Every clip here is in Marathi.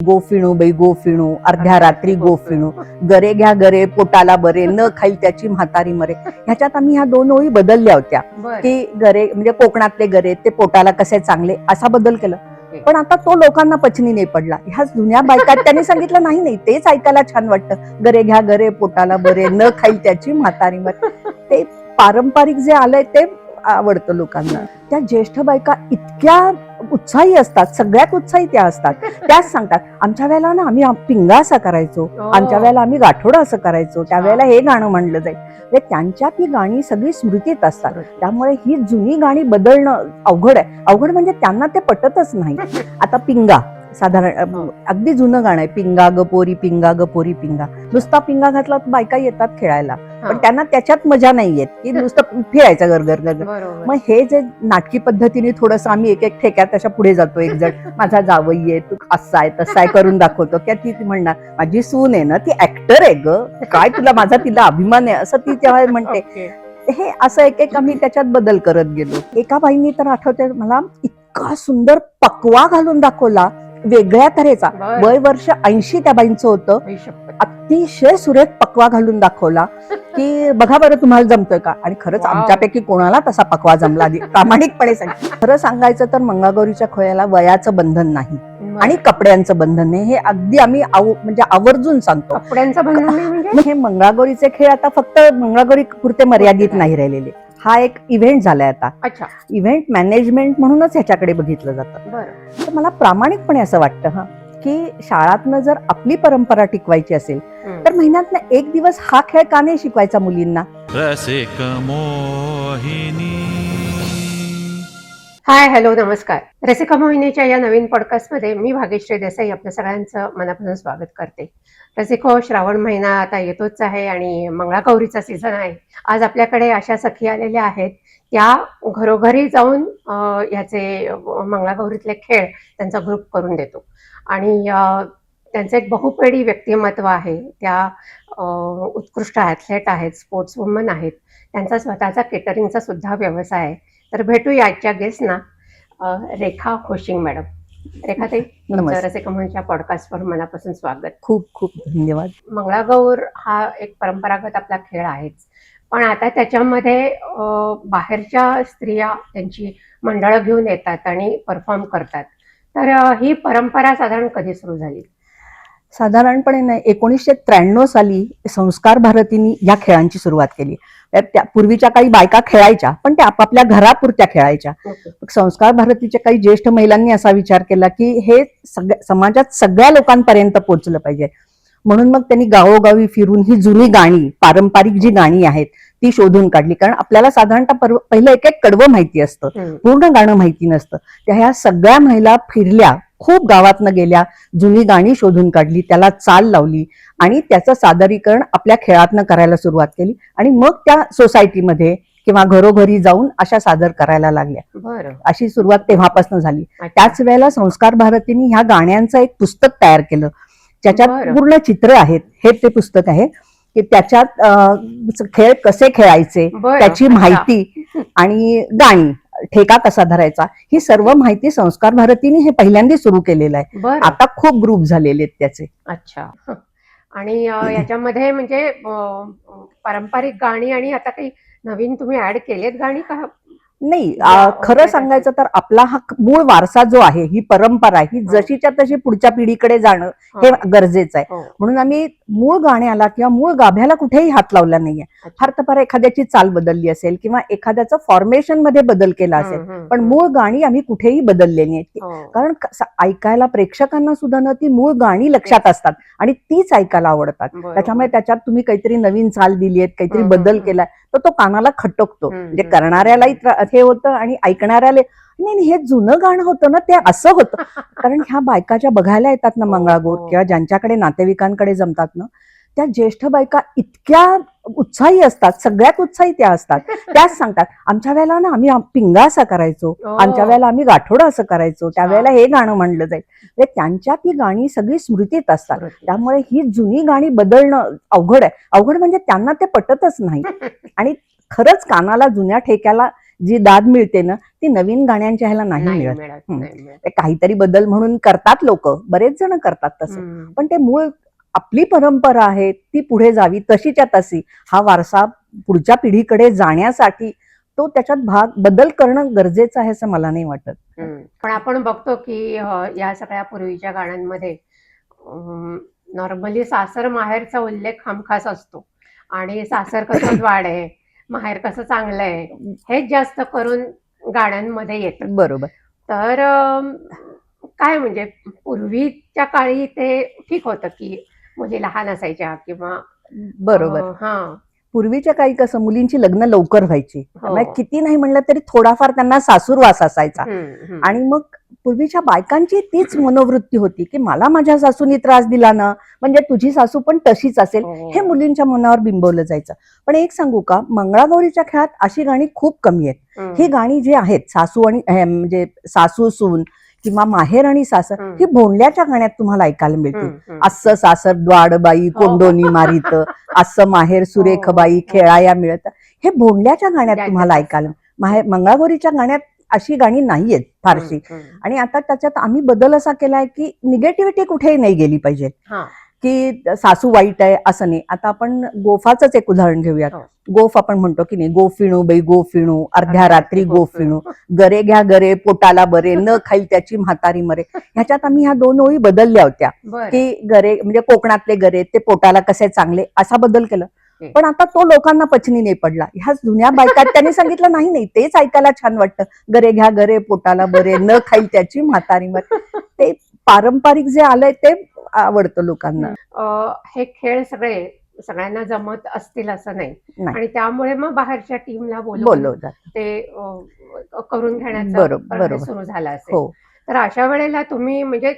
गोफिणू बाई गोफिणू, अर्ध्या रात्री गोफिणू, गरे घ्या गरे पोटाला बरे, न खाईल त्याची म्हातारी मरे. ह्याच्यात आम्ही ह्या दोन ओळी बदलल्या होत्या की गरे म्हणजे कोकणातले गरे ते पोटाला कसे चांगले असा बदल केला. पण आता तो लोकांना पचनी नाही पडला. ह्या जुन्या बायकात त्यांनी सांगितलं नाही नाही तेच ऐकायला छान वाटतं, गरे घ्या गरे पोटाला बरे, न खाईल त्याची म्हातारी मरे. ते पारंपरिक जे आलंय ते आवडतं लोकांना. त्या ज्येष्ठ बायका इतक्या उत्साही असतात, सगळ्यात उत्साही त्या असतात. त्याच सांगतात आमच्या वेळेला ना आम्ही पिंगा असा करायचो, आमच्या वेळेला आम्ही गाठोडं असं करायचो, त्यावेळेला हे गाणं म्हणलं जाईल. म्हणजे त्यांच्यात ही गाणी सगळी स्मृतीत असतात. त्यामुळे ही जुनी गाणी बदलणं अवघड आहे. अवघड म्हणजे त्यांना ते पटतच नाही. आता पिंगा साधारण अगदी जुनं गाणं आहे, पिंगा ग पोरी पिंगा ग पोरी पिंगा. नुसता पिंगा घातला तर बायका येतात खेळायला, पण त्यांना त्याच्यात मजा नाही येत की नुसतं फिरायचं गरगर गरगर. मग हे जे नाटकी पद्धतीने थोडस आम्ही एक एक ठेक्यात अशा पुढे जातो, एक जण माझा जावई आहे, तू असा आहे तसा आहे करून दाखवतो. क्या ती म्हणणार माझी सून आहे ना, ती ऍक्टर आहे ग, काय तुला माझा तिला अभिमान आहे असं ती तेव्हा म्हणते. हे असं एक एक आम्ही त्याच्यात बदल करत गेलो. एका बाईंनी तर आठवते मला, इतका सुंदर पकवा घालून दाखवला वेगळ्या तऱ्हेचा. वय वर्ष 80 त्या बाईंचं होतं. अतिशय सुरेख पकवा घालून दाखवला की बघा बरं तुम्हाला जमतोय का. आणि खरंच आमच्यापैकी कोणाला तसा पकवा जमला प्रामाणिकपणे सांग. खरं सांगायचं तर मंगळागौरीच्या खोळ्याला वयाचं बंधन नाही आणि कपड्यांचं बंधन नाही. हे अगदी आम्ही म्हणजे आवर्जून सांगतो. कपड्यांचं बंधन नाही म्हणजे हे मंगळागौरीचे खेळ आता फक्त मंगळागौरी पुरते मर्यादित नाही राहिलेले. हा एक इव्हेंट झालाय आता. इव्हेंट मॅनेजमेंट म्हणूनच ह्याच्याकडे बघितलं जातं. तर मला प्रामाणिकपणे असं वाटतं की शाळातनं जर आपली परंपरा टिकवायची असेल तर महिन्यातनं एक दिवस हा खेळ का नाही शिकवायचा मुलींना. हाय हॅलो नमस्कार. रसिका मोहिनीच्या या नवीन पॉडकास्टमध्ये मी भाग्यश्री देसाई आपल्या सगळ्यांचं मनापासून स्वागत करते. रसिको, श्रावण महिना आता येतोच आहे आणि मंगळागौरीचा सीझन आहे. आज आपल्याकडे अशा सखी आलेल्या आहेत, त्या घरोघरी जाऊन याचे मंगळागौरीतले खेळ त्यांचा ग्रुप करून देतो. आणि त्यांचं एक बहुपेडी व्यक्तिमत्व आहे. त्या उत्कृष्ट ॲथलेट आहेत, स्पोर्ट्स वुमन आहेत. त्यांचा स्वतःचा केटरिंगचा सुद्धा व्यवसाय आहे. तर भेटूया आजच्या गेस्टना, रेखा होशिंग मॅडम. रेखा ताई, रसिका मोहिनीच्या पॉडकास्टवर मनापासून स्वागत. खूप खूप धन्यवाद. मंगळागौर हा एक परंपरागत आपला खेळ आहेच, पण आता त्याच्यामध्ये बाहेरच्या स्त्रिया त्यांची मंडळं घेऊन येतात आणि परफॉर्म करतात. तर ही परंपरा साधारण कधी सुरू झाली? साधारणपणे 1993 साली संस्कार भारतीनी या खेळांची सुरुवात केली. त्या पूर्वीच्या काही बायका खेळायच्या, पण त्या आपापल्या घरापुरत्या खेळायच्या. संस्कार भारतीच्या काही ज्येष्ठ महिलांनी असा विचार केला की हे समाजात सगळ्या लोकांपर्यंत पोहोचलं पाहिजे. म्हणून मग त्यांनी गावोगावी फिरून ही जुनी गाणी, पारंपरिक जी गाणी आहेत ती शोधून काढली. कारण आपल्याला साधारणतः पहिलं एक एक कडवं माहिती असतं, पूर्ण गाणं माहिती नसतं. त्या ह्या सगळ्या महिला फिरल्या, खूप गावातनं गेल्या, जुनी गाणी शोधून काढली, त्याला चाल लावली आणि त्याचं सादरीकरण आपल्या खेळातनं करायला सुरुवात केली. आणि मग त्या सोसायटीमध्ये किंवा घरोघरी जाऊन अशा सादर करायला लागल्या. अशी सुरुवात तेव्हापासून झाली. त्याच वेळेला संस्कार भारतीने ह्या गाण्यांचं एक पुस्तक तयार केलं, ज्याच्यात पूर्ण चित्र आहेत. हे ते पुस्तक आहे की त्याच्यात खेळ कसे खेळायचे, त्याची माहिती आणि गाणी, ठेका कसा धरायचा, ही सर्व माहिती संस्कार भारतीने हे पहिल्यांदा सुरू केलेलं आहे. आता खूप ग्रुप झालेले आहेत त्याचे. अच्छा. आणि याच्यामध्ये म्हणजे पारंपरिक गाणी आणि आता काही नवीन तुम्ही ऍड केलेत गाणी का? नाही, खरं सांगायचं तर आपला हा मूळ वारसा जो आहे, ही परंपरा, ही जशीच्या तशी पुढच्या पिढीकडे जाणं हे गरजेचं आहे. म्हणून आम्ही मूळ गाण्याला किंवा मूळ गाभ्याला कुठेही हात लावला नाहीये. फार तर फार एखाद्याची चाल बदलली असेल किंवा एखाद्याचं फॉर्मेशन मध्ये बदल केला असेल, पण मूळ गाणी आम्ही कुठेही बदललेली आहेत. कारण ऐकायला प्रेक्षकांना सुद्धा ना ती मूळ गाणी लक्षात असतात आणि तीच ऐकायला आवडतात. त्याच्यामुळे त्याच्यात तुम्ही काहीतरी नवीन चाल दिली आहे, काहीतरी बदल केलाय, तर तो कानाला खटकतो. म्हणजे करणाऱ्यालाही हे होतं आणि ऐकणाऱ्याला नाही हे जुनं गाणं होतं ना, ते असं होतं. कारण ह्या बायका ज्या बघायला येतात ना मंगळागौर, किंवा ज्यांच्याकडे नातेवाईकांकडे जमतात ना, त्या ज्येष्ठ बायका इतक्या उत्साही असतात, सगळ्यात उत्साही त्या असतात. त्याच सांगतात आमच्या वेळेला ना आम्ही पिंगा असा करायचो, आमच्या वेळेला आम्ही गाठोडं असं करायचो, त्यावेळेला हे गाणं म्हणलं जाईल. म्हणजे त्यांच्यात ही गाणी सगळी स्मृतीत असतात. त्यामुळे ही जुनी गाणी बदलणं अवघड आहे. अवघड म्हणजे त्यांना ते पटतच नाही. आणि खरंच कानाला जुन्या ठेक्याला जी दाद मिळते ना ती नवीन गाण्यांच्या ह्याला नाही नाही मिळत. मिळत, हं. नाही मिळत. ते काहीतरी बदल म्हणून करतात लोक, बरेच जण करतात तसं, हम्म. पण ते मूळ आपली परंपरा आहे ती पुढे जावी तशीच्या तशी, हा वारसा पुढच्या पिढीकडे जाण्यासाठी तो त्याच्यात बदल करणं गरजेचं आहे असं मला नाही वाटत. पण आपण बघतो की या सगळ्या पूर्वीच्या गाण्यांमध्ये नॉर्मली सासर माहेरचा उल्लेख हमखास असतो आणि सासर कसं वाढ आहे, माहेर कसं चांगलं आहे, हेच जास्त करून गाण्यांमध्ये येतं. बरोबर. तर काय म्हणजे पूर्वीच्या काळी ते ठीक होतं की मुली लहान असायच्या किंवा बरोबर. हा पूर्वीच्या काळी कसं मुलींची लग्न लवकर व्हायची, त्यामुळे हो. किती नाही म्हणलं तरी थोडाफार त्यांना सासूरवास असायचा. आणि मग पूर्वीच्या बायकांची तीच मनोवृत्ती होती की मला माझ्या सासूनी त्रास दिला ना म्हणजे तुझी सासू पण तशीच असेल, हे मुलींच्या मनावर बिंबवलं जायचं. पण एक सांगू का, मंगळागौरीच्या खेळात अशी गाणी खूप कमी आहेत. ही गाणी जी आहेत सासू आणि म्हणजे सासू सून किंवा माहेर आणि सासर, ही भोंडल्याच्या गाण्यात तुम्हाला ऐकायला मिळतील. अस्स सासर द्वाडबाई कोंडोनी मारित, अस्स माहेर सुरेखबाई खेळाया मिळत, हे भोंडल्याच्या गाण्यात तुम्हाला ऐकायला. मंगळागौरीच्या गाण्यात अशी गाणी नाहीयेत फारशी. आणि आता त्याच्यात आम्ही बदल असा केलाय की निगेटिव्हिटी कुठेही नाही गेली पाहिजे, की सासू वाईट आहे असं नाही. आता आपण गोफाचंच एक उदाहरण घेऊयात. गोफ आपण म्हणतो की नाही, गोफिणू बाई गोफिणू अर्ध्या रात्री गोफिणू, गरे घ्या गरे पोटाला बरे, न खाईल त्याची म्हातारी मरे. ह्याच्यात आम्ही ह्या 2 ओळी बदलल्या होत्या की गरे म्हणजे कोकणातले गरे ते पोटाला कसे चांगले, असा बदल केला. पण आता तो लोकांना पचनी नाही पडला. ह्या जुन्या बायकात त्यांनी सांगितलं नाही नाही तेच ऐकायला छान वाटतं, गरे घ्या गरे पोटाला बरे, न खाईल त्याची म्हातारी मरे. ते पारंपरिक जे आलंय ते आवडतं लोकांना. हे खेळ सगळ्यांना जमत असतील असं नाही, आणि त्यामुळे मग बाहेरच्या टीमला बोलवून ते करून घेण्याचा सुरू झाला असेल. तर अशा वेळेला तुम्ही म्हणजे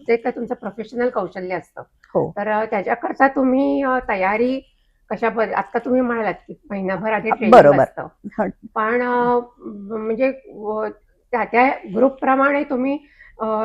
जे काय तुमचं प्रोफेशनल कौशल्य असतं, तर त्याच्याकरता तुम्ही तयारी कशा आता तुम्ही म्हणालात की महिनाभर आधी ट्रेनिंग असतं, पण म्हणजे त्या ग्रुप प्रमाणे तुम्ही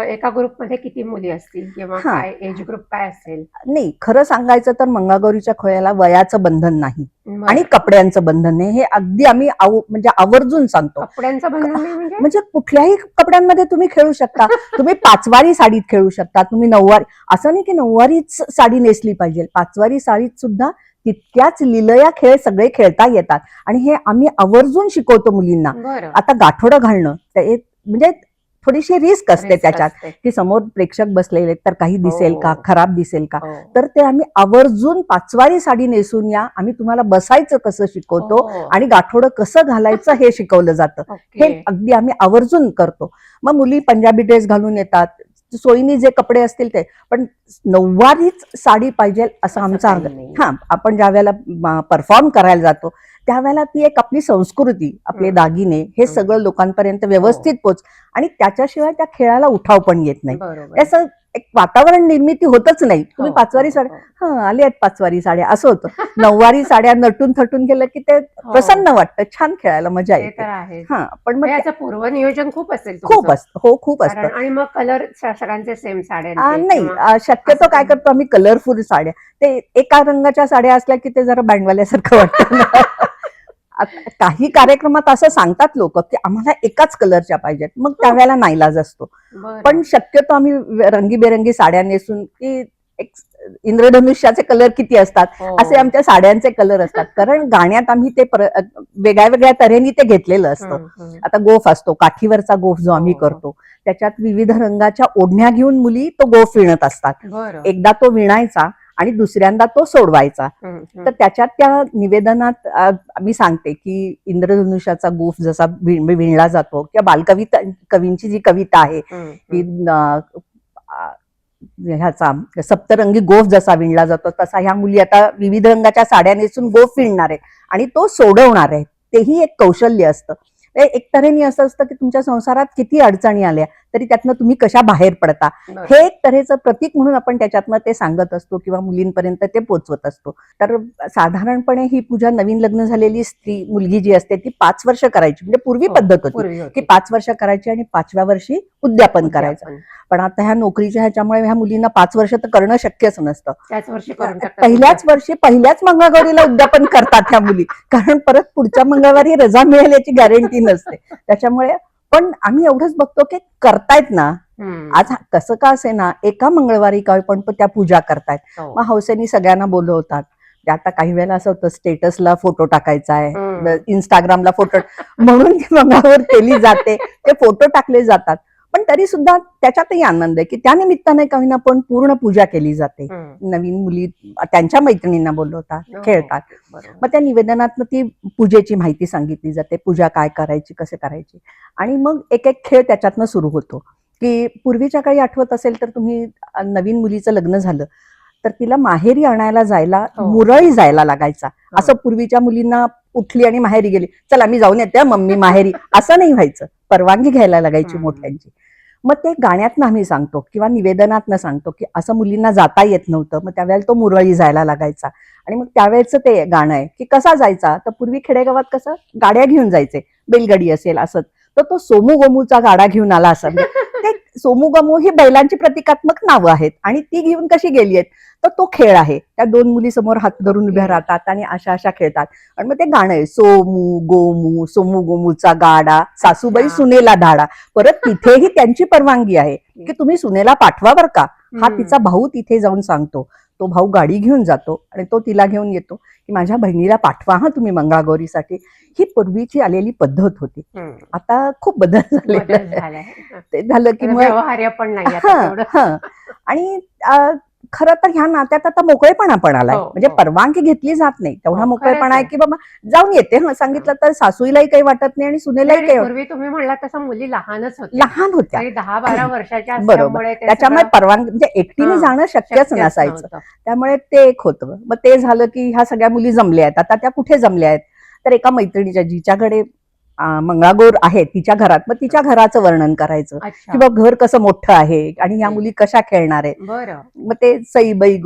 एका ग्रुपमध्ये किती मुली असतील किंवा काय एज ग्रुप काय असेल? नाही, खरं सांगायचं तर मंगळागौरीच्या खेळाला वयाचं बंधन नाही आणि कपड्यांचं बंधन नाही. हे अगदी आम्ही म्हणजे आवर्जून सांगतो. कपड्यांचं बंधन नाही म्हणजे कुठल्याही कपड्यांमध्ये तुम्ही खेळू शकता. तुम्ही 5 वारी साडीत खेळू शकता, तुम्ही 9 वारी, असं नाही की 9 वारीच साडी नेसली पाहिजे. 5 वारी साडीत सुद्धा तितक्याच लिलया खेळ सगळे खेळता येतात आणि हे आम्ही आवर्जून शिकवतो मुलींना. आता गाठोडं घालणं म्हणजे थोडीशी रिस्क असते त्याच्यात, की समोर प्रेक्षक बसलेले तर काही दिसेल का, खराब दिसेल का, तर ते आम्ही आवर्जून 5 वारी साडी नेसून या, आम्ही तुम्हाला बसायचं कसं शिकवतो आणि गाठोडं कसं घालायचं हे शिकवलं जातं. हे अगदी आम्ही आवर्जून करतो. मग मुली पंजाबी ड्रेस घालून येतात, सोयीनी जे कपडे असतील ते, पण 9 वारीच साडी पाहिजे असं आमचा आपण ज्या वेळेला परफॉर्म करायला जातो त्यावेळेला ती एक आपली संस्कृती, आपले दागिने हे सगळं लोकांपर्यंत व्यवस्थित पोच, आणि त्याच्याशिवाय त्या खेळाला उठाव पण येत नाही. त्याचं एक वातावरण निर्मिती होतच नाही. तुम्ही 5 वारी साड्या आले आहेत 5 वारी साड्या असं होतं. 9 वारी साड्या नटून थटून गेलं की ते प्रसन्न वाटतं, छान खेळायला मजा येते. पण मग याचं पूर्वनियोजन खूप असेल. खूप असतं, हो खूप असतं. आणि मग कलर सगळ्यांचे सेम साड्या नाही, शक्यतो काय करतो आम्ही कलरफुल साड्या, ते एका रंगाच्या साड्या असल्या की ते जरा बँडवाल्यासारखं वाटतं. काही कार्यक्रमात असं सांगतात लोक की आम्हाला एकाच कलरच्या पाहिजेत, मग त्यावेळेला नाईलाज असतो. पण शक्यतो आम्ही रंगीबेरंगी साड्या नेसून, की एक इंद्रधनुष्याचे कलर किती असतात असे आमच्या साड्यांचे कलर असतात, कारण गाण्यात आम्ही ते वेगळ्या वेगळ्या तऱ्हेने ते घेतलेलं असतं. आता गोफ असतो, काठीवरचा गोफ जो आम्ही करतो, त्याच्यात विविध रंगाच्या ओढण्या घेऊन मुली तो गोफ विणत असतात. एकदा तो विणायचा आणि दुसऱ्यांदा तो सोडवायचा. तर त्याच्यात त्या निवेदनात मी सांगते की इंद्रधनुष्याचा गोफ जसा विणला जातो, किंवा कवींची जी कविता आहे की ह्याचा सप्तरंगी गोफ जसा विणला जातो, तसा ह्या मुली आता विविध रंगाच्या साड्या नेसून गोफ विणणार आहे आणि तो सोडवणार आहे. तेही एक कौशल्य असतं. एक तऱ्हेने असं असतं की तुमच्या संसारात किती अडचणी आल्या तरी त्यातनं तुम्ही कशा बाहेर पडता, हे एक तऱ्हेचं प्रतीक म्हणून आपण त्याच्यातनं ते सांगत असतो किंवा मुलींपर्यंत ते पोचवत असतो. तर साधारणपणे ही पूजा नवीन लग्न झालेली स्त्री मुलगी जी असते ती 5 वर्ष करायची, म्हणजे पूर्वी पद्धत होती की 5 वर्ष करायची आणि 5व्या वर्षी उद्यापन करायचं. पण आता ह्या नोकरीच्या ह्याच्यामुळे ह्या मुलींना 5 वर्ष तर करणं शक्यच नसतं. पहिल्याच वर्षी पहिल्याच मंगळगौरीला उद्यापन करतात ह्या मुली, कारण परत पुढच्या मंगळवारी रजा मिळेल याची गॅरंटी नसते. त्याच्यामुळे पण आम्ही एवढंच बघतो की करतायत ना, आज कसं का असे ना, एका मंगळवारी काय पण त्या पूजा करतायत. मग हौसेनी सगळ्यांना बोलवतात. आता काही वेळेला असं होतं स्टेटसला फोटो टाकायचा आहे, इंस्टाग्रामला फोटो म्हणून ती मंगळागौर केली जाते, ते फोटो टाकले जातात. पण तरी सुद्धा त्याच्यातही आनंद आहे की त्या निमित्ताने काही ना पण पूर्ण पूजा केली जाते. नवीन मुली त्यांच्या मैत्रिणींना बोलवतात, खेळतात. मग त्या निवेदनात ती पूजेची माहिती सांगितली जाते, पूजा काय करायची, कसे करायची. आणि मग एक एक खेळ त्याच्यातनं सुरू होतो. की पूर्वीच्या काळी आठवत असेल तर तुम्ही नवीन मुलीचं लग्न झालं तर तिला माहेरी आणायला जायला मुरळी जायला लागायचा. असं पूर्वीच्या मुलींना उठली आणि माहेरी गेली, चला मी जाऊन येते मम्मी माहेरी, असं नाही व्हायचं. परवानगी घ्यायला लागायची मोठ्यांची. मग ते गाण्यातनं आम्ही सांगतो किंवा निवेदनातनं सांगतो की असं मुलींना जाता येत नव्हतं, मग त्यावेळेला तो मुरळी जायला लागायचा. आणि मग त्यावेळेचं ते गाणं आहे की कसा जायचा, तर पूर्वी खेडेगावात कसं गाड्या घेऊन जायचे, बैलगाडी असेल असं, तर तो सोमू गोमूचा गाडा घेऊन आला असं. ते सोमू गोमू ही बैलांची प्रतिकात्मक नावं आहेत आणि ती घेऊन कशी गेली आहेत, तर तो खेळ आहे. त्या दोन मुली समोर हात धरून उभ्या राहतात आणि अशा अशा खेळतात. आणि मग ते गाणं आहे, सोमू गोमूचा गाडा, सासूबाई सुनेला धाडा. परत तिथेही त्यांची परवानगी आहे की तुम्ही सुनेला पाठवा बर का. हा तिचा भाऊ तिथे जाऊन सांगतो. तो भाऊ गाडी घेऊन जातो आणि तो तिला घेऊन येतो की माझ्या बहिणीला पाठवा हा तुम्ही मंगळागौरीसाठी. ही पूर्वीची आलेली पद्धत होती. आता खूप बदल झाले. ते झालं की आणि खरं तर ह्या नात्यात आता मोकळेपणा पण आलाय. म्हणजे परवानगी घेतली जात नाही, तेवढा मोकळेपणा आहे की बाबा जाऊन येते. सांगितलं तर सासूलाही काही वाटत नाही आणि सुनेलाही काही. पूर्वी तुम्ही म्हणला तसं मुली लहान होत्या, 10-12 वर्षाच्या, बरोबर. त्याच्यामुळे परवानगी म्हणजे एकटीने जाणं शक्यच नसायचं. त्यामुळे ते एक होतं. मग ते झालं की ह्या सगळ्या मुली जमल्या आहेत. आता त्या कुठे जमल्या आहेत, तर एका मैत्रिणीच्या जिच्याकडे मंगळागौर आहे तिच्या घरात, मग तिच्या घराचं वर्णन करायचं किंवा घर कसं मोठं आहे आणि ह्या मुली कशा खेळणार आहेत. मग ते सईबाई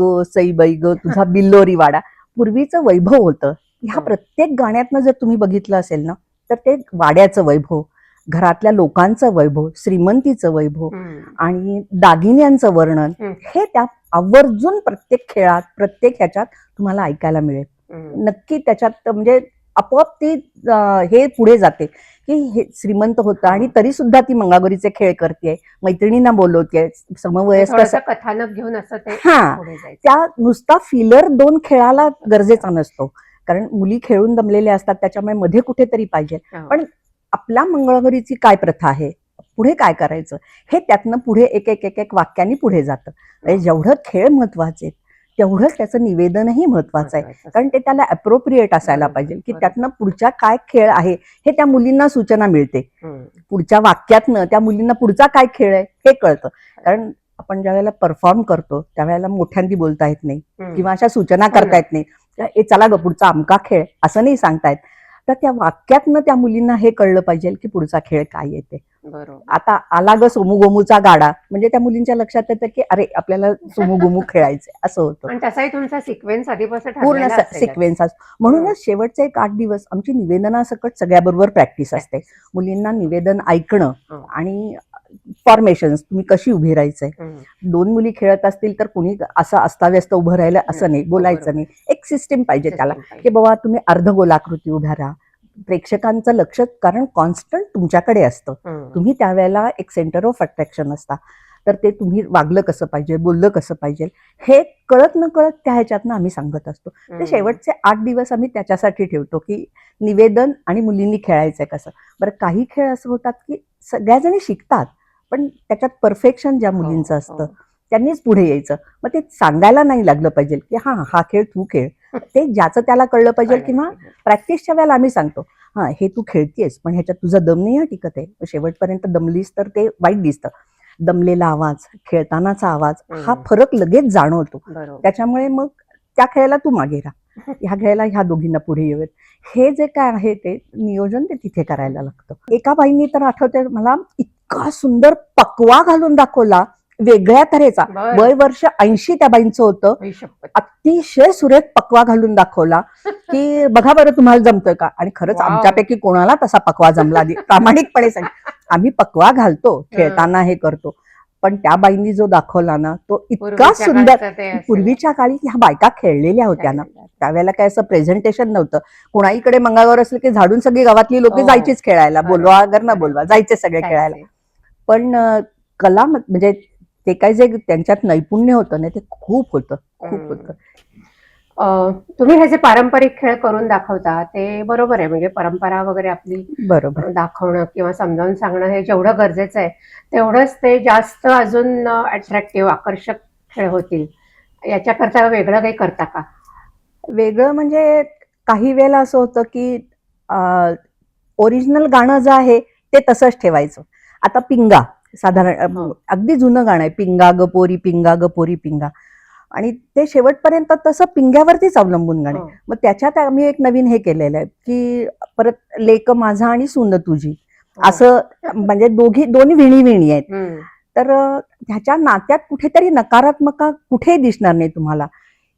गो तुझा बिल्लोरी वाडा, पूर्वीचं वैभव होतं. ह्या प्रत्येक गाण्यातनं जर तुम्ही बघितलं असेल ना, तर ते वाड्याचं वैभव, घरातल्या लोकांचं वैभव, श्रीमंतीचं वैभव आणि दागिन्यांचं वर्णन, हे त्या आवर्जून प्रत्येक खेळात प्रत्येक ह्याच्यात तुम्हाला ऐकायला मिळेल. नक्की त्याच्यात म्हणजे आपोआप ती हे पुढे जाते की हे श्रीमंत होतं आणि तरी सुद्धा ती मंगळागौरीचे खेळ करते, मैत्रिणींना बोलवते, समवयस्क कथानक घेऊन असं ते. त्या नुसता फिलर 2 खेळाला गरजेचा नसतो, कारण मुली खेळून दमलेल्या असतात, त्याच्यामुळे मध्ये कुठेतरी पाहिजे. पण आपल्या मंगळागौरीची काय प्रथा आहे, पुढे काय करायचं, हे त्यातनं पुढे एक एक एक एक वाक्याने पुढे जातं. जेवढं खेळ महत्वाचे तेवढंच त्याचं निवेदनही महत्वाचं आहे, कारण ते त्याला अप्रोप्रिएट असायला पाहिजे की त्यातनं पुढच्या काय खेळ आहे हे त्या मुलींना सूचना मिळते. पुढच्या वाक्यातनं त्या मुलींना पुढचा काय खेळ आहे हे कळतं. कारण आपण ज्या वेळेला परफॉर्म करतो त्यावेळेला मोठ्यांदी बोलता येत नाही किंवा अशा सूचना करता येत नाही, ए चला ग पुढचा अमका खेळ असं नाही सांगतायत. तर त्या वाक्यातनं त्या मुलींना हे कळलं पाहिजे की पुढचा खेळ काय येते. आता आला ग सोमू गोमूचा गाडा म्हणजे त्या मुलींच्या लक्षात येतं की अरे आपल्याला सोमू गोमू खेळायचंय, असं होतं. तसाही तुमचा सिक्वेन्स आधीपासून पूर्ण सिक्वेन्स असतो. म्हणूनच शेवटचे एक 8 दिवस आमची निवेदनासकट सगळ्याबरोबर प्रॅक्टिस असते. मुलींना निवेदन ऐकणं आणि फॉर्मेशन्स, तुम्ही कशी उभी राहायचंय. 2 मुली खेळत असतील तर कुणी असं अस्ताव्यस्त उभं राहिलं असं नाही, बोलायचं नाही. एक सिस्टीम पाहिजे त्याला की बाबा तुम्ही अर्धगोलाकृती उभ्या राहा. प्रेक्षकांचं लक्ष कारण कॉन्स्टंट तुमच्याकडे असतं, तुम्ही त्यावेळेला एक सेंटर ऑफ अट्रॅक्शन असता. तर ते तुम्ही वागलं कसं पाहिजे, बोललं कसं पाहिजे, हे कळत न कळत त्या ह्याच्यातनं आम्ही सांगत असतो. ते शेवटचे 8 दिवस आम्ही त्याच्यासाठी ठेवतो की निवेदन आणि मुलींनी खेळायचंय कसं. बरं, काही खेळ असं होतात की सगळ्याजणी शिकतात पण त्याच्यात परफेक्शन ज्या मुलींचं असतं त्यांनीच पुढे यायचं. मग ते सांगायला नाही लागलं पाहिजे की हा खेळ तू खेळ, ते ज्याचं त्याला कळलं पाहिजे. किंवा प्रॅक्टिसच्या वेळेला आम्ही सांगतो हे तू खेळतेस पण ह्याच्यात तुझा दम नाही टिकत आहे, शेवटपर्यंत दमलीस तर ते वाईट दिसतं. दमलेला आवाज, खेळतानाचा आवाज, हा फरक लगेच जाणवतो. त्याच्यामुळे मग त्या खेळाला तू मागे राहा. ह्या घ्यायला ह्या दोघींना पुढे येऊयात. हे जे काय आहे ते नियोजन ते तिथे करायला लागतं. एका बाईंनी तर आठवते मला, इतका सुंदर पकवा घालून दाखवला, वेगळ्या तऱ्हेचा. बरं. वय वर्ष 80 त्या बाईंचं होतं. आई शपथ. अतिशय सुरेख पकवा घालून दाखवला की बघा बरं तुम्हाला जमतोय का. आणि खरंच वाव. आमच्यापैकी कोणाला तसा पकवा जमला आधी, प्रामाणिकपणे सांग. आम्ही पकवा घालतो, खेळताना हे करतो, पण त्या बाईंनी जो दाखवला ना तो इतका पूर्वीच्या सुंदर. काळचं ते असेल. पूर्वीच्या काळी ह्या बायका खेळलेल्या होत्या ना, त्यावेळेला काय असं प्रेझेंटेशन नव्हतं. कोणाईकडे मंगळवार असलं की झाडून सगळी गावातली लोक हो. जायचीच खेळायला, बरोबर, बोलवा अगर न बरोबर. बोलवा, जायचे सगळे खेळायला. जायचे. पण कला म्हणजे ते काय जे त्यांच्यात नैपुण्य होतं ना ते खूप होतं, खूप होतं. तुम्ही हे जे पारंपरिक खेळ करून दाखवता ते बरोबर आहे, म्हणजे परंपरा वगैरे आपली बरोबर. दाखवणं किंवा समजावून सांगणं हे जेवढं गरजेचं आहे तेवढंच ते जास्त अजून अट्रॅक्टिव्ह, आकर्षक खेळ होतील. याच्याकरता वेगळं काही करता का? वेगळं म्हणजे काही वेळेला असं होतं की ओरिजिनल गाणं जे आहे ते तसंच ठेवायचं. आता पिंगा साधारण हो. अगदी जुनं गाणं आहे, पिंगा ग पोरी पिंगा ग पोरी पिंगा, आणि ते शेवटपर्यंत तसं पिंग्यावरतीच अवलंबून गाणे. हो. मग त्याच्यात आम्ही एक नवीन हे केलेलं आहे की परत लेक माझा आणि सून तुझी, हो. असं म्हणजे दोन्ही विणी विणी आहेत. हम्म. तर ह्याच्या नात्यात कुठेतरी नकारात्मक कुठेही दिसणार नाही तुम्हाला.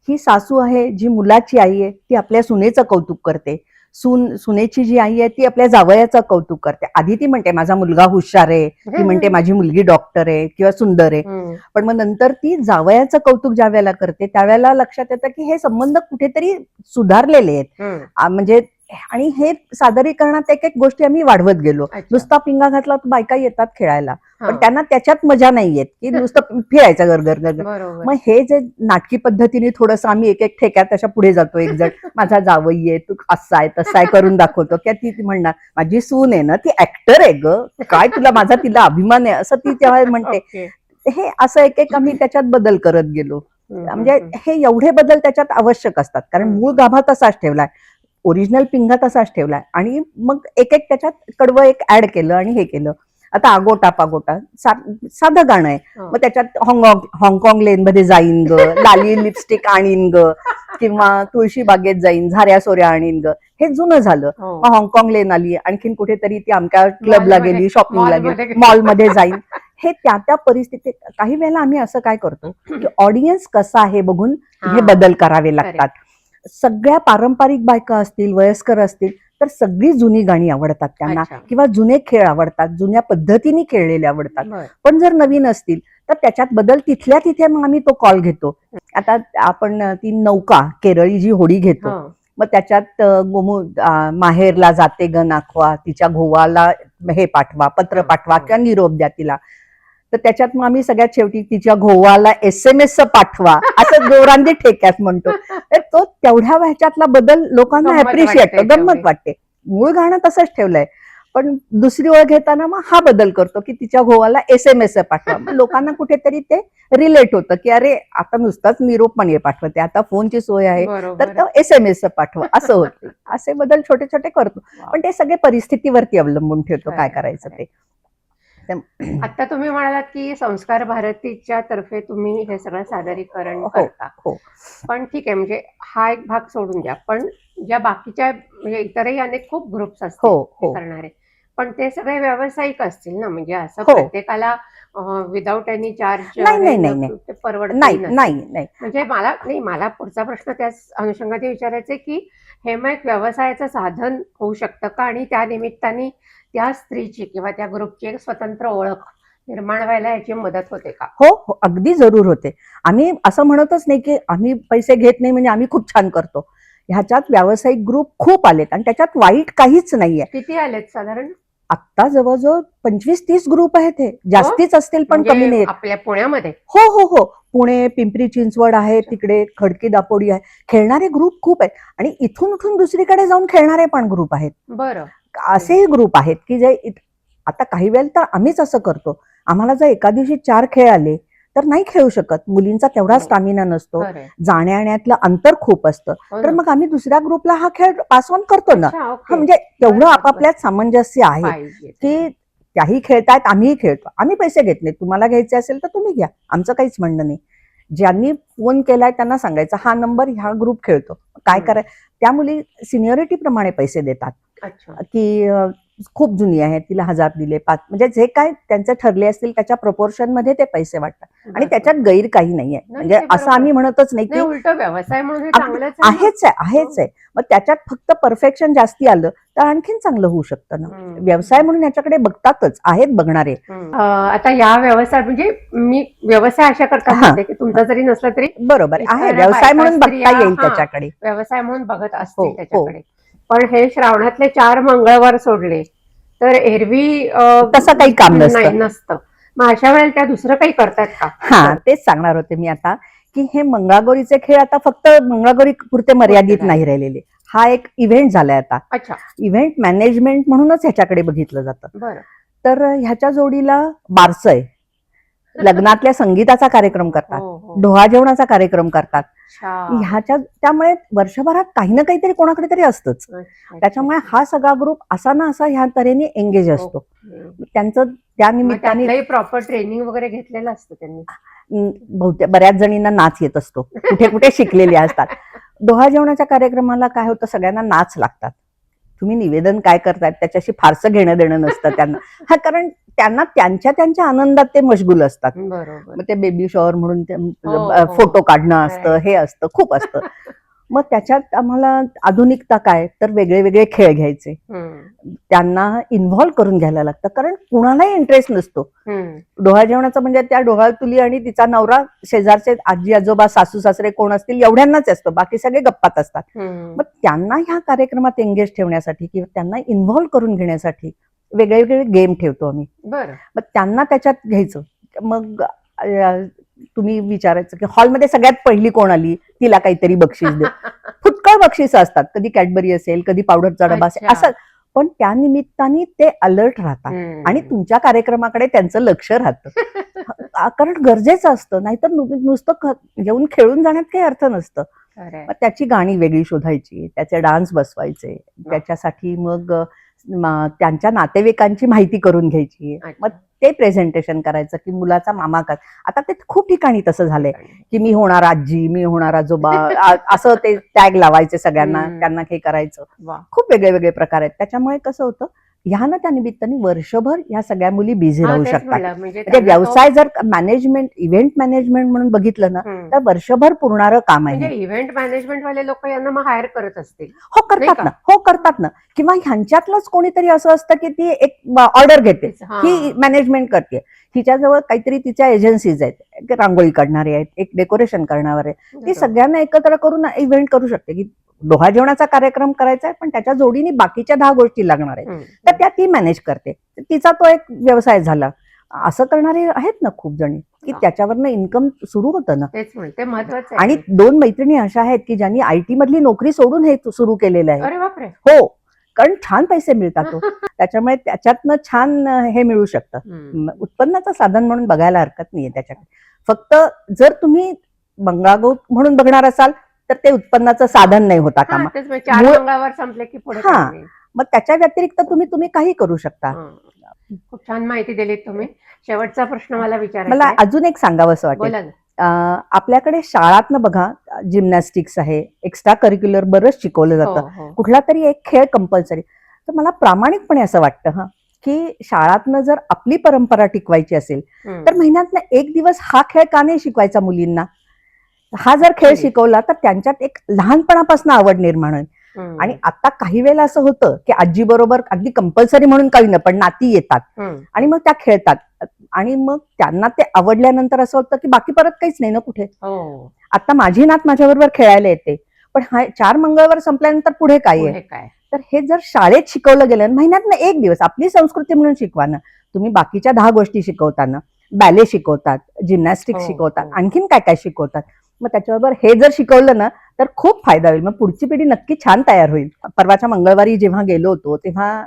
ही सासू आहे जी मुलाची आई आहे, ती आपल्या सुनेचं कौतुक करते. सुनेची जी आई आहे ती आपल्या जावयाचं कौतुक करते. आधी ती म्हणते माझा मुलगा हुशार आहे, ती म्हणते माझी मुलगी डॉक्टर आहे किंवा सुंदर आहे. हम्म. पण मग नंतर ती जावयाचं कौतुक ज्या वेळेला करते त्यावेळेला लक्षात येतं की हे संबंध कुठेतरी सुधारलेले आहेत. हम्म. म्हणजे आणि हे सादरीकरणात एक एक गोष्टी आम्ही वाढवत गेलो. अच्छा. नुसता पिंगा घातला तर बायका येतात खेळायला, पण हा. त्यांना त्याच्यात मजा नाही येत की नुसतं फिरायचं गरगर गरगर. बरोबर. मग हे जे नाटकी पद्धतीने थोडंसं आम्ही एक एक ठेक्यात अशा पुढे जातो, एक जण माझा जावई आहे, तू असा आहे तसा आहे करून दाखवतो. की ती म्हणणार माझी सून आहे ना ती ऍक्टर आहे ग, काय तुला माझा तिला अभिमान आहे असं ती तेव्हा म्हणते. ओके. हे असं एक एक आम्ही त्याच्यात बदल करत गेलो. म्हणजे हे एवढे बदल त्याच्यात आवश्यक असतात, कारण मूळ गाभा तसाच ठेवलाय, ओरिजिनल पिंगा तसाच ठेवलाय, आणि मग एक एक त्याच्यात कडवं एक ऍड केलं आणि हे केलं. आता आगोटा पागोटा साधं गाणं आहे, मग त्याच्यात हाँगकाँग लेन मध्ये जाईन ग, लाली लिपस्टिक आणीन ग, किंवा तुळशी बागेत जाईन, झाऱ्या सोऱ्या आणीन ग, हे जुनं झालं. मग हाँगकाँग लेन आली, आणखीन कुठेतरी ती आमच्या क्लबला गेली, शॉपिंगला गेली, मॉलमध्ये जाईन. हे त्या त्या परिस्थितीत काही वेळेला आम्ही असं काय करतो की ऑडियन्स कसा आहे बघून हे बदल करावे लागतात. सगळ्या पारंपरिक बायका असतील, वयस्कर असतील तर सगळी जुनी गाणी आवडतात त्यांना, अच्छा. किंवा जुने खेळ आवडतात, जुन्या पद्धतीने खेळलेले आवडतात. बरं. पण जर नवीन असतील तर त्याच्यात बदल तिथल्या तिथे मग आम्ही तो कॉल घेतो. आता आपण ती नौका केरळी जी होडी घेतो, हो. मग त्याच्यात माहेरला जाते ग नाखवा, तिच्या घोवाला हे पाठवा, पत्र पाठवा किंवा निरोप द्या तिला. तर त्याच्यात मग आम्ही सगळ्यात शेवटी तिच्या घोवाला SMS पाठवा असं जोरांनी ठेक्यात म्हणतो. तर तो तेवढ्या ह्याच्यातला बदल लोकांना गंमत अप्रिशिएट, वाटते गंमत तेवढी. वाटते. मूळ गाणं तसंच ठेवलंय, पण दुसरी ओळ घेताना मग हा बदल करतो की तिच्या घोवाला SMS पाठवा. मग लोकांना कुठेतरी ते रिलेट होतं की अरे आता नुसताच निरोप पण हे पाठवते, आता फोनची सोय आहे तर बरोबर. तो SMS पाठवा असं होतं. असे बदल छोटे छोटे करतो, पण ते सगळे परिस्थितीवरती अवलंबून ठेवतो काय करायचं ते. आता तुम्ही म्हणालात की संस्कार भारतीच्या तर्फे तुम्ही हे सगळं सादरीकरण हो करता, हो पण ठीक आहे, म्हणजे हा एक भाग सोडून द्या, पण ज्या बाकीच्या म्हणजे इतरही अनेक खूप ग्रुप्स असतील हो हे हो करणारे, पण ते सगळे व्यावसायिक असतील ना, म्हणजे असं हो. प्रत्येकाला विदाऊट एनी चार्ज नाही नाही नाही नाही ते परवडत नाही नसेल. नाही नाही म्हणजे मला पुढचा प्रश्न त्याच अनुषंगाने विचारायचे की हे मग एक व्यवसायाचं साधन होऊ शकतं का, आणि त्या निमित्ताने त्या स्त्रीची किंवा त्या ग्रुपची एक स्वतंत्र ओळख निर्माण व्हायला याची मदत होते का? हो हो, अगदी जरूर होते. आम्ही असं म्हणतच नाही की आम्ही पैसे घेत नाही म्हणजे आम्ही खूप छान करतो. ह्याच्यात व्यावसायिक ग्रुप खूप आलेत आणि त्याच्यात वाईट काहीच नाहीये. किती आलेत साधारण? आत्ता जवळजवळ 25-30 ग्रुप आहेत, हे जास्तीच असतील पण कमी म्हणजे नाहीत. आपल्या पुण्यामध्ये? हो हो हो, पुणे, पिंपरी चिंचवड आहे, तिकडे खडकी दापोडी आहे, खेळणारे ग्रुप खूप आहेत, आणि इथून उठून दुसरीकडे जाऊन खेळणारे पण ग्रुप आहेत. बरं. असेही ग्रुप आहेत की जे आता काही वेळेला तर आम्हीच असं करतो, आम्हाला जर एका दिवशी 4 खेळ आले तर नाही खेळू शकत, मुलींचा तेवढा स्टॅमिना नसतो, खरंय. जाण्या-येण्यातलं अंतर खूप असतं, हो तर ना. मग आम्ही दुसऱ्या ग्रुपला हा खेळ पास ऑन करतो ना. अच्छा, हा ओके. म्हणजे तेवढं बरं, आपापल्यात सामंजस्य आहे पाहिजे. की त्याही खेळतायत, आम्हीही खेळतो, आम्ही पैसे घेत नाही, तुम्हाला घ्यायचे असेल तर तुम्ही घ्या, आमचं काहीच म्हणणं नाही. ज्यांनी फोन केलाय त्यांना सांगायचं हा नंबर ह्या ग्रुप खेळतो, काय करायचं. त्या मुली सिनियरिटी प्रमाणे पैसे देतात, अच्छा. की खूप जुनी आहे तिला 1000 दिले, 5, म्हणजे जे काय त्यांचे ठरले असतील त्याच्या प्रपोर्शन मध्ये ते पैसे वाटतात. आणि बरं. त्याच्यात गैर काही नाहीये, नाही, म्हणजे ते असं बरोबर. आम्ही म्हणतच नाही नाही, की उलट व्यवसाय म्हणून हे चांगलंच आहे ना. आहेच आहे, आहेच आहे. मग त्याच्यात फक्त परफेक्शन जास्ती आलं तर आणखीन चांगलं होऊ शकतं ना. व्यवसाय म्हणून याच्याकडे बघतातच, आहेत बघणारे. आता या व्यवसाय म्हणजे मी व्यवसाय अशा करता म्हणते की तुमचा जरी नसला तरी बरोबर आहे, इतर व्यवसाय बायका, म्हणून बघता स्त्रिया, येईल हां, त्याच्याकडे. व्यवसाय म्हणून बघत हो, असतील हो. त्याच्याकडे. पण हे श्रावणातले 4 मंगळवार सोडले तर एरवी तसं काही काम नाही, नसतं. नसतं. मग अशा वेळेला त्या दुसरं काही करतात का? हा, तेच सांगणार होते मी आता, की हे मंगळागौरीचे खेळ आता फक्त मंगळागौरी पुरते मर्यादित नाही राहिलेले. हा एक इव्हेंट झालाय आता. अच्छा. इव्हेंट मॅनेजमेंट म्हणूनच ह्याच्याकडे बघितलं जातं. बरं. तर ह्याच्या जोडीला बारसं आहे, लग्नातल्या संगीताचा कार्यक्रम करतात, हो, हो. डोहा जेवणाचा कार्यक्रम करतात. अच्छा. ह्याच्या त्यामुळे वर्षभरात काही ना काहीतरी कोणाकडे तरी असतंच. अच्छा. त्याच्यामुळे हा सगळा ग्रुप असा ना असा ह्या तऱ्हेने एंगेज असतो. ओके. त्यांचं त्या मग निमित्ताने त्यातलंही प्रॉपर ट्रेनिंग वगैरे घेतलेलं असतं त्यांनी. बहुतेक बऱ्याच जणींना नाच येत असतो, कुठे कुठे शिकलेले असतात. डोहा जेवणाच्या कार्यक्रमाला काय होतं, सगळ्यांना नाच लागतात. तुम्ही निवेदन काय करतायत त्याच्याशी फारसं घेणं देणं नसतं त्यांना. हा, कारण त्यांना त्यांच्या आनंदात ते मशगूल असतात. बरोबर. मग ते बेबी शॉवर म्हणून हो, हो. फोटो काढणं असतं, हे असतं, खूप असतं. मग त्याच्यात आम्हाला आधुनिकता काय, तर वेगळे वेगळे खेळ घ्यायचे, त्यांना इन्व्हॉल्व करून घ्यायला लागतं, कारण कुणालाही इंटरेस्ट नसतो. डोहा जेवणाचं म्हणजे त्या डोहाळ तुली आणि तिचा नवरा, शेजारचे आजी आजोबा सासू सासरे कोण असतील एवढ्यांनाच असतो, बाकी सगळे गप्पात असतात. मग त्यांना ह्या कार्यक्रमात एंगेज ठेवण्यासाठी किंवा त्यांना इन्व्हॉल्व करून घेण्यासाठी वेगळे वेगळे गेम ठेवतो आम्ही. बरं. मग त्यांना त्याच्यात घ्यायचं. मग तुम्ही विचारायचं की हॉलमध्ये सगळ्यात पहिली कोण आली तिला काहीतरी बक्षीस दे. फुटकळ बक्षीस असतात, कधी कॅडबरी असेल, कधी पावडरचा डबा असेल, असं. पण त्या निमित्ताने ते अलर्ट राहतात आणि तुमच्या कार्यक्रमाकडे त्यांचं लक्ष राहतं. कारण गरजेचं असतं, नाहीतर नुसतं येऊन खेळून जाण्यात काही अर्थ नसतं. मग त्याची गाणी वेगळी शोधायची, त्याचे डान्स बसवायचे, त्याच्यासाठी मग त्यांच्या नातेवाईकांची माहिती करून घ्यायची. मग ते प्रेझेंटेशन करायचं की मुलाचा मामा काय. आता ते खूप ठिकाणी तसं झालंय की मी होणार आजी, मी होणार आजोबा, असं ते टॅग लावायचे सगळ्यांना, त्यांना हे करायचं. खूप वेगळे वेगळे प्रकार आहेत. त्याच्यामुळे कसं होतं, ह्या ना त्या निमित्ताने वर्षभर ह्या सगळ्या मुली बिझी राहू शकतात. म्हणजे व्यवसाय जर मॅनेजमेंट, इव्हेंट मॅनेजमेंट म्हणून बघितलं ना, तर वर्षभर पुरणारं काम आहे. इव्हेंट मॅनेजमेंट वाले लोक यांना मग हायर करत असतील. हो, करतात ना, हो करतात ना. किंवा ह्यांच्यातलंच कोणीतरी असं असतं की ती एक ऑर्डर घेते, ही मॅनेजमेंट करते, हिच्याजवळ काहीतरी तिच्या एजन्सीज आहेत, एक रांगोळी काढणारे आहेत, एक डेकोरेशन करणारे आहेत, ती सगळ्यांना एकत्र करून इव्हेंट करू शकते. की डोहा जेवणाचा कार्यक्रम करायचा आहे पण त्याच्या जोडीने बाकीच्या 10 गोष्टी लागणार आहेत, तर त्या ती मॅनेज करते. तिचा तो एक व्यवसाय झाला. असं करणारे आहेत ना खूप जणी, की त्याच्यावरनं इन्कम सुरू होतं ना. ते महत्वाचं. आणि 2 मैत्रिणी अशा आहेत की ज्यांनी IT मधली नोकरी सोडून हे सुरू केलेलं आहे. अरे बापरे. हो, कारण छान पैसे मिळतात. त्याच्यामुळे त्याच्यातनं छान हे मिळू शकतं. उत्पन्नाचं साधन म्हणून बघायला हरकत नाहीये त्याच्याकडे. फक्त जर तुम्ही मंगळागौर म्हणून बघणार असाल तर ते उत्पन्नाचं साधन नाही होता कामा. 4 मंगळवार संपले की पुढे मग त्याच्या व्यतिरिक्त तुम्ही काही करू शकता. खूप छान माहिती दिलीत तुम्ही. शेवटचा प्रश्न मला विचारायचा मला अजून एक सांगावं असं वाटेल. आपल्याकडे शाळातनं बघा जिम्नॅस्टिक्स आहे, एक्स्ट्रा करिक्युलर बरंच शिकवलं जातं, कुठला तरी एक खेळ कंपल्सरी. तर मला प्रामाणिकपणे असं वाटतं की शाळातनं जर आपली परंपरा टिकवायची असेल तर महिन्यातनं एक दिवस हा खेळ का नाही शिकवायचा मुलींना. हा जर खेळ शिकवला तर त्यांच्यात एक लहानपणापासून आवड निर्माण होईल. आणि आता काही वेळेला असं होतं की आजी बरोबर अगदी कंपल्सरी म्हणून काही ना, पण नाती येतात आणि मग त्या खेळतात आणि मग त्यांना ते आवडल्यानंतर असं होतं की बाकी परत काहीच नाही ना कुठे. आता माझी नात माझ्याबरोबर खेळायला येते, पण 4 मंगळवार संपल्यानंतर पुढे काय आहे. तर हे जर शाळेत शिकवलं गेलं, महिन्यातनं एक दिवस आपली संस्कृती म्हणून शिकवा ना. तुम्ही बाकीच्या 10 गोष्टी शिकवताना, बॅले शिकवतात, जिम्नॅस्टिक्स शिकवतात, आणखीन काय काय शिकवतात. मग त्याच्याबरोबर हे जर शिकवलं ना तर खूप फायदा होईल. मग पुढची पिढी नक्की छान तयार होईल. परवाच्या मंगळवारी जेव्हा गेलो होतो तेव्हा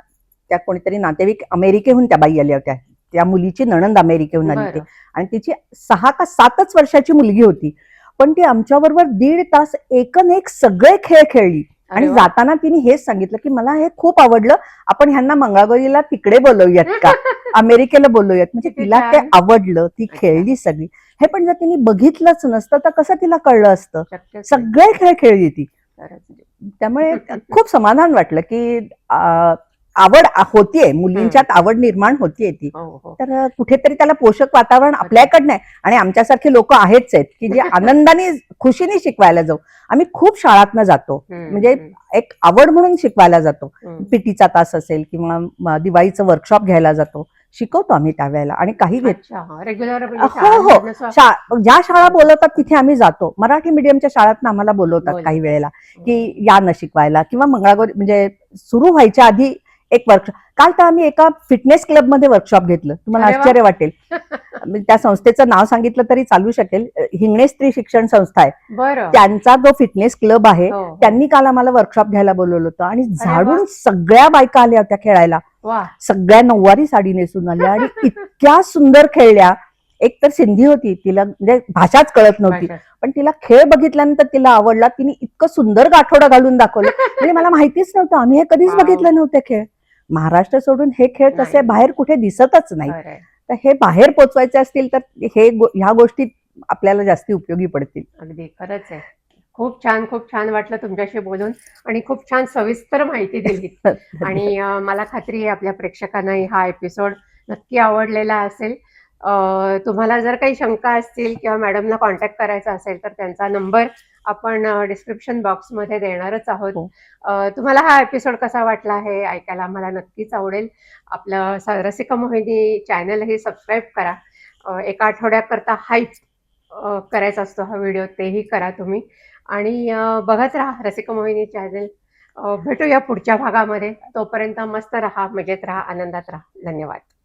त्या कोणीतरी नातेवाईक अमेरिकेहून त्या बाई आल्या होत्या. त्या मुलीची नणंद अमेरिकेहून आली होती आणि तिची 6 का 7च वर्षाची मुलगी होती. पण ती आमच्याबरोबर 1.5 तास एकनेक सगळे खेळ खेळली आणि जाताना तिने हेच सांगितलं की मला हे खूप आवडलं, आपण ह्यांना मंगळागौरीला तिकडे बोलवूयात का, अमेरिकेला बोलवूयात. म्हणजे तिला ते आवडलं, ती खेळली सगळी. हे पण जर तिने बघितलंच नसतं तर कसं तिला कळलं असतं. शक्यच नाही. सगळे खेळ खेळली ती. खरंच. त्यामुळे खूप समाधान वाटलं की आवड होतीये, मुलींच्यात आवड निर्माण होतीये ती. हो हो तर कुठेतरी त्याला पोषक वातावरण आपल्याकडनं आहे आणि आमच्यासारखे लोक आहेच आहेत की जे आनंदाने खुशीने शिकवायला जाऊ. आम्ही खूप शाळातनं जातो, म्हणजे एक आवड म्हणून शिकवायला जातो. पीटीचा तास असेल किंवा दिवाळीचं वर्कशॉप घ्यायला जातो, शिकवतो आम्ही त्यावेळेला. आणि काही रेग्युलर हो हो ज्या शाळा बोलवतात तिथे आम्ही जातो. मराठी मीडियमच्या शाळात आम्हाला बोलवतात काही वेळेला की या न शिकवायला, किंवा मंगळागौरी म्हणजे सुरू व्हायच्या आधी एक वर्कशॉप. काल तर आम्ही एका फिटनेस क्लब मध्ये वर्कशॉप घेतलं. तुम्हाला आश्चर्य वाटेल, त्या संस्थेचं नाव सांगितलं तरी चालू शकेल. हिंगणे स्त्री शिक्षण संस्था आहे, त्यांचा जो फिटनेस क्लब आहे, त्यांनी काल आम्हाला वर्कशॉप घ्यायला बोलवलं होतं. आणि झाडून सगळ्या बायका आल्या होत्या खेळायला. सगळ्या नऊवारी साडी नेसून आल्या आणि इतक्या सुंदर खेळल्या. एक तर सिंधी होती, तिला म्हणजे भाषाच कळत नव्हती, पण तिला खेळ बघितल्यानंतर तिला आवडला. तिने इतकं सुंदर गाठोडं घालून दाखवलं, म्हणजे मला माहितीच नव्हतं. आम्ही हे कधीच बघितलं नव्हते खेळ. महाराष्ट्र सोडून हे खेळ तसे बाहेर कुठे दिसतच नाही. तर हे बाहेर पोचवायचे असतील तर ह्या गोष्टी आपल्याला जास्ती उपयोगी पडतील. अगदी खरंच आहे. खूप छान वाटलं तुमच्याशी बोलून आणि खूप छान सविस्तर माहिती दिली. आणि मला खात्री आहे आपल्या प्रेक्षकांनाही हा एपिसोड नक्की आवडलेला असेल. तुम्हाला जर काही शंका असतील किंवा मॅडमला कॉन्टॅक्ट करायचा असेल तर त्यांचा नंबर आपण डिस्क्रिप्शन बॉक्समध्ये देणारच आहोत. तुम्हाला हा एपिसोड कसा वाटला हे ऐकायला आम्हाला नक्कीच आवडेल. आपलं रसिका मोहिनी चॅनलही सबस्क्राईब करा. एका आठवड्याकरता हाईप करायचा असतो हा व्हिडिओ, तेही करा तुम्ही. आणि बघत राहा रसिका मोहिनी चॅनल. भेटूया पुढच्या भागामध्ये. तोपर्यंत मस्त राहा, मजेत राहा, आनंदात राहा. धन्यवाद.